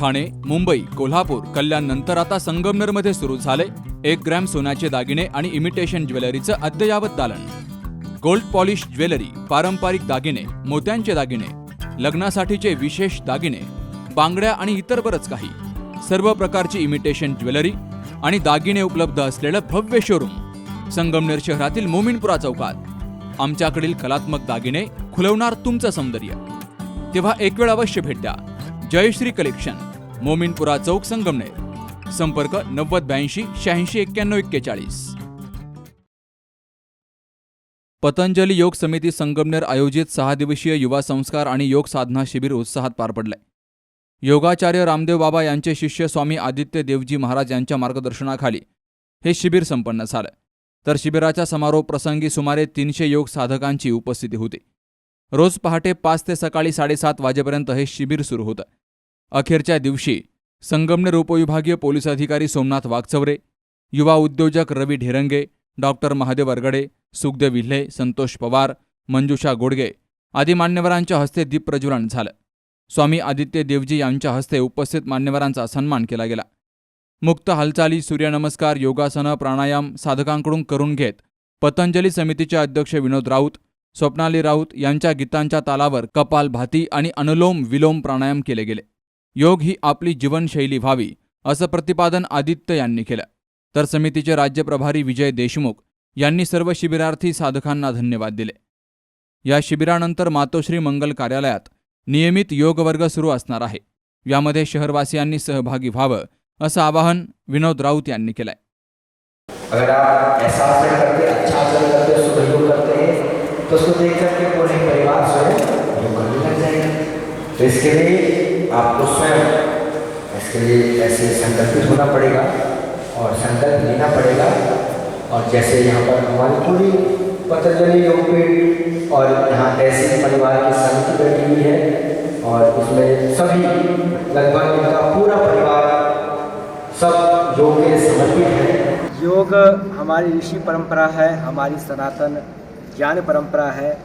ठाणे, मुंबई, कोल्हापूर, कल्याण नंतर आता संगमनेरमध्ये सुरू झाले 1 ग्रॅम सोन्याचे दागिने आणि इमिटेशन ज्वेलरीचं अद्ययावत दालन. गोल्ड पॉलिश ज्वेलरी, पारंपरिक दागिने, मोत्यांचे दागिने, लग्नासाठीचे विशेष दागिने, बांगड्या आणि इतर बरंच काही. सर्व प्रकारची इमिटेशन ज्वेलरी आणि दागिने उपलब्ध असलेलं भव्य शोरूम संगमनेर शहरातील मोमीनपुरा चौकात. आमच्याकडील कलात्मक दागिने खुलवणार तुमचं सौंदर्य. तेव्हा एक वेळ अवश्य भेट द्या. जयश्री कलेक्शन, मोमीनपुरा चौक, संगमनेर. संपर्क 9082 86 91 41. पतंजली योग समिती संगमनेर आयोजित 6 दिवसीय युवा संस्कार आणि योग साधना शिबिर उत्साहात पार पडले. योगाचार्य रामदेव बाबा यांचे शिष्य स्वामी आदित्य देवजी महाराज यांच्या मार्गदर्शनाखाली हे शिबिर संपन्न झालं. तर शिबिराच्या समारोप प्रसंगी सुमारे 300 योग साधकांची उपस्थिती होती. रोज पहाटे 5 ते सकाळी 7:30 वाजेपर्यंत हे शिबिर सुरू होतं. अखेरच्या दिवशी संगमनेर उपविभागीय पोलीस अधिकारी सोमनाथ वागचौरे, युवा उद्योजक रवी ढेरंगे, डॉक्टर महादेव अरगडे, सुखदेव विल्हे, संतोष पवार, मंजुषा गोडगे आदी मान्यवरांच्या हस्ते दीप प्रज्वलन झालं. स्वामी आदित्य देवजी यांच्या हस्ते उपस्थित मान्यवरांचा सन्मान केला गेला. मुक्त हालचाली, सूर्यनमस्कार, योगासनं, प्राणायाम साधकांकडून करून घेत पतंजली समितीचे अध्यक्ष विनोद राऊत, स्वप्नाली राऊत यांच्या गीतांच्या तालावर कपालभाती आणि अनुलोम विलोम प्राणायाम केले गेले. योग ही आपली जीवनशैली व्हावी असं प्रतिपादन आदित्य यांनी केलं. तर समितीचे राज्य प्रभारी विजय देशमुख यांनी सर्व शिबिरार्थी साधकांना धन्यवाद दिले. या शिबिरानंतर मातोश्री मंगल कार्यालयात नियमित योग वर्ग सुरू असणार आहे. यामध्ये शहरवासियांनी सहभागी व्हावं असं आवाहन विनोद राऊत यांनी केलंय. अगर आप ऐसा आसन करते, अच्छा आसन करते, सुबह योग करते हैं तो उसको देख करके पूरे परिवार स्वयं योग करने लग जाएगा. तो इसके लिए आपको स्वयं इसके लिए ऐसे संकल्पित होना पड़ेगा और संकल्प लेना पड़ेगा. और जैसे यहाँ पर हमारी पूरी पतंजलि योगपीठ और यहाँ तहसील परिवार की समिति बैठी हुई है और उसमें सभी लगभग इनका पूरा परिवार सब योग के समर्पित है. योग हमारी ऋषि परंपरा है, हमारी सनातन ज्ञान परंपरा है.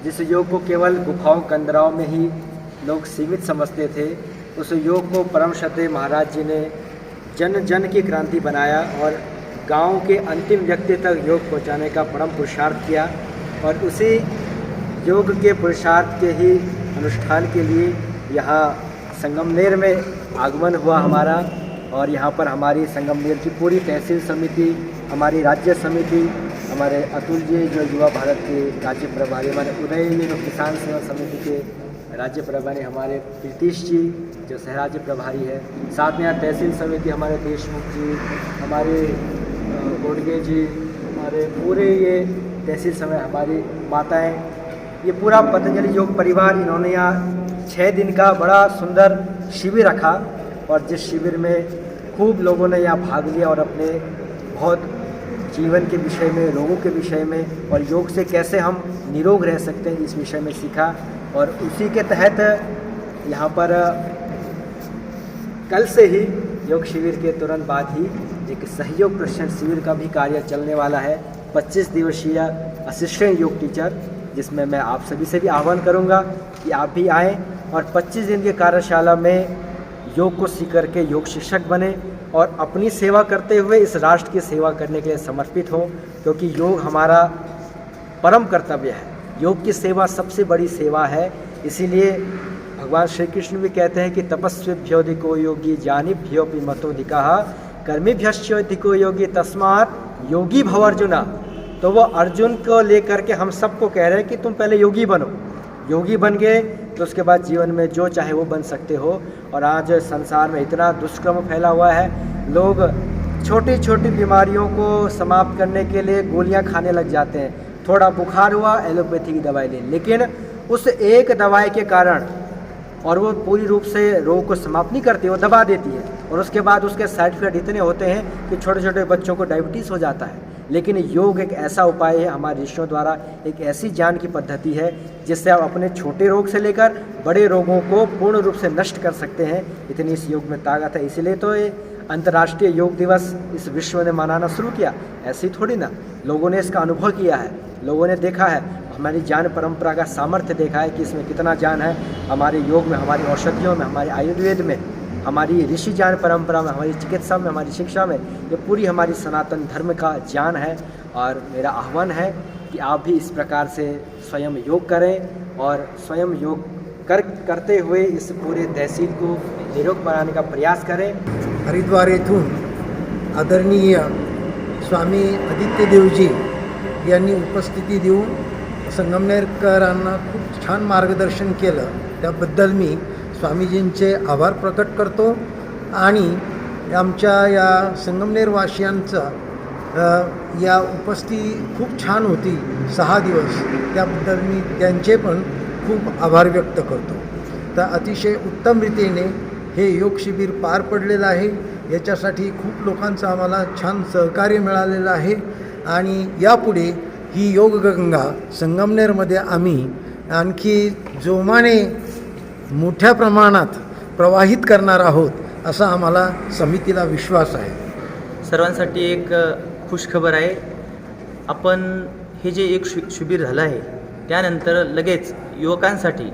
जिस योग को केवल गुफाओं कंदराओं में ही लोग सीमित समझते थे, उस योग को परम श्रद्धेय महाराज जी ने जन जन की क्रांति बनाया और गांव के अंतिम व्यक्ति तक योग पहुंचाने का परम पुरुषार्थ किया. और उसी योग के पुरुषार्थ के ही अनुष्ठान के लिए यहाँ संगमनेर में आगमन हुआ हमारा. और यहाँ पर हमारी संगमनेर की पूरी तहसील समिति, हमारी राज्य समिति, हमारे अतुल जी जो युवा भारत के राज्य प्रभारी, हमारे उदय जी जो किसान सेवा समिति के राज्य प्रभारी, हमारे प्रीतीश जी जो सह राज्य प्रभारी है, साथ में यहाँ तहसील समिति हमारे देशमुख जी, हमारे गोडगे जी, हमारे पूरे ये तहसील समय हमारी माताएं, ये पूरा पतंजलि योग परिवार, इन्होंने यहाँ 6 दिन का बड़ा सुंदर शिविर रखा. और जिस शिविर में खूब लोगों ने यहाँ भाग लिया और अपने बहुत जीवन के विषय में, रोगों के विषय में और योग से कैसे हम निरोग रह सकते हैं इस विषय में सीखा. और उसी के तहत यहाँ पर कल से ही योग शिविर के तुरंत बाद ही एक सहयोग प्रशिक्षण शिविर का भी कार्य चलने वाला है. 25 दिवसीय असिस्टेंट योग टीचर, जिसमें मैं आप सभी से भी आह्वान करूँगा कि आप भी आएँ और 25 दिन की कार्यशाला में योग को सीख करके योग शिक्षक बने और अपनी सेवा करते हुए इस राष्ट्र की सेवा करने के लिए समर्पित हो. क्योंकि योग हमारा परम कर्तव्य है. योग की सेवा सबसे बड़ी सेवा है. इसीलिए भगवान श्री कृष्ण भी कहते हैं कि तपस्विभ्योधिको योगी ज्ञानिभ्योऽपि मतोऽधिकः कर्मिभ्यश्चोधिको योगी तस्मात् योगी भव अर्जुना. तो वो अर्जुन को लेकर के हम सबको कह रहे हैं कि तुम पहले योगी बनो. योगी बन गए तो उसके बाद जीवन में जो चाहे वो बन सकते हो. और आज संसार में इतना दुष्कर्म फैला हुआ है, लोग छोटी छोटी बीमारियों को समाप्त करने के लिए गोलियां खाने लग जाते हैं. थोड़ा बुखार हुआ, एलोपैथी की दवाई ले, लेकिन उस एक दवाई के कारण, और वो पूरी रूप से रोग को समाप्त नहीं करती, वो दबा देती है. और उसके बाद उसके साइड इफेक्ट इतने होते हैं कि छोटे छोटे बच्चों को डायबिटीज़ हो जाता है. लेकिन योग एक ऐसा उपाय है, हमारे ऋषियों द्वारा एक ऐसी ज्ञान की पद्धति है जिससे आप अपने छोटे रोग से लेकर बड़े रोगों को पूर्ण रूप से नष्ट कर सकते हैं. इतनी इस योग में ताकत है. इसलिए तो ये अंतर्राष्ट्रीय योग दिवस इस विश्व ने मनाना शुरू किया. ऐसी थोड़ी ना, लोगों ने इसका अनुभव किया है, लोगों ने देखा है, हमारी ज्ञान परंपरा का सामर्थ्य देखा है कि इसमें कितना ज्ञान है. हमारे योग में, हमारी औषधियों में, हमारे आयुर्वेद में हमारी ऋषि ज्ञान परंपरा में, हमारी चिकित्सा में, हमारी शिक्षा में ये पूरी हमारी सनातन धर्म का ज्ञान है। और मेरा आह्वान है कि आप भी इस प्रकार से स्वयं योग करें और स्वयं योग करते हुए इस पूरे तहसील को निरोग बनाने का प्रयास करें। हरिद्वार येथून आदरणीय स्वामी आदित्य देवजी यांनी उपस्थिती देऊन संगमनेरकरांना खूप छान मार्गदर्शन केलं, त्याबद्दल मी स्वामीजींचे आभार प्रकट करतो। आणि आमच्या या संगमनेरवासियांचा या उपस्थिती खूप छान होती 6 दिवस, त्याबद्दल मी त्यांचे पण खूप आभार व्यक्त करतो। तर अतिशय उत्तम रीतीने हे योग शिबिर पार पडलेलं आहे, याच्यासाठी खूप लोकांचं आम्हाला छान सहकार्य मिळालेलं आहे। आणि यापुढे ही योगगंगा संगमनेरमध्ये आम्ही आणखी जोमाने मोठ्या प्रमाणात प्रवाहित करणार आहोत, असा आम्हाला समितीला विश्वास आहे। सर्वांसाठी एक खुशखबर आहे। आपण हे जे एक शिबिर झालं आहे त्यानंतर लगेच युवकांसाठी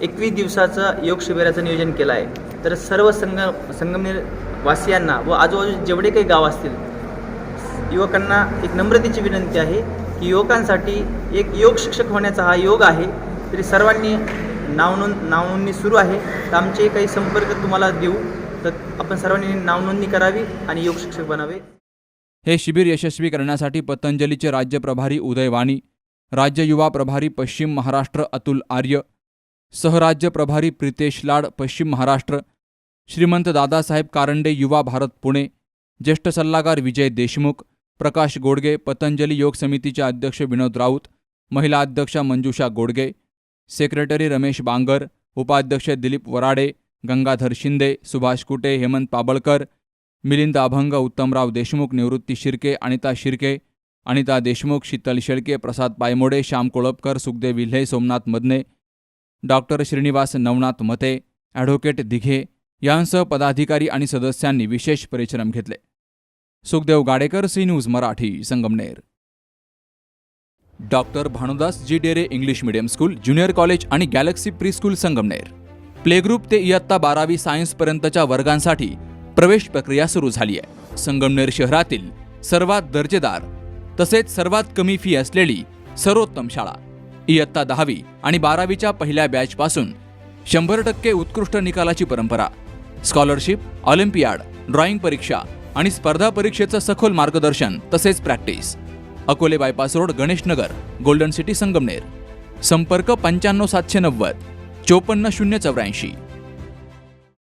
21 दिवसाचं योग शिबिराचं नियोजन केलं आहे। तर सर्व संगमनेर वासियांना व आजूबाजूचे जेवढे काही गाव असतील युवकांना एक नम्रतेची विनंती आहे की युवकांसाठी एक योग शिक्षक होण्याचा हा योग आहे। तरी सर्वांनी नावनोंदणी सुरू आहे, तर आमचे काही संपर्क तुम्हाला देऊ, तर आपण सर्वांनी नावनोंदणी करावी आणि योग शिक्षक बनावे। हे शिबिर यशस्वी करण्यासाठी पतंजलीचे राज्य प्रभारी उदय वाणी, राज्य युवा प्रभारी पश्चिम महाराष्ट्र अतुल आर्य, सहराज्य प्रभारी प्रितेश लाड पश्चिम महाराष्ट्र, श्रीमंत दादासाहेब कारंडे युवा भारत पुणे, ज्येष्ठ सल्लागार विजय देशमुख, प्रकाश गोडगे, पतंजली योग समितीचे अध्यक्ष विनोद राऊत, महिला अध्यक्षा मंजुषा गोडगे, सेक्रेटरी रमेश बांगर, उपाध्यक्ष दिलीप वराडे, गंगाधर शिंदे, सुभाष कुटे, हेमंत पाबळकर, मिलिंद अभंग, उत्तमराव देशमुख, निवृत्ती शिर्के, अनिता शिर्के, अनिता देशमुख, शीतल शेळके, प्रसाद पायमोडे, श्याम कोळपकर, सुखदेव विल्हे, सोमनाथ मदने, डॉक्टर श्रीनिवास नवनाथ मते, ॲडव्होकेट दिघे यांसह पदाधिकारी आणि सदस्यांनी विशेष परिश्रम घेतले। Sukhdev Gadekar, C news Marathi, Sangamner. Doctor Bhanudas G Dere English medium school, junior college आणि galaxy pre school Sangamner. Play group ते इयत्ता 12वी सायन्सपर्यंतच्या वर्गांसाठी प्रवेश प्रक्रिया सुरू झाली आहे। संगमनेर शहरातील सर्वात दर्जेदार तसेच सर्वात कमी फी असलेली सर्वोत्तम शाळा। इयत्ता 10वी आणि 12वीच्या पहिल्या बॅचपासून 100% उत्कृष्ट निकालाची परंपरा, स्कॉलरशिप, ऑलिम्पियाड, ड्रॉइंग परीक्षा आणि स्पर्धा परीक्षेचं सखोल मार्गदर्शन तसेच practice. Akole bypass road, Ganeshnagar, golden city, Sangamner. संपर्क 95 790 54 084।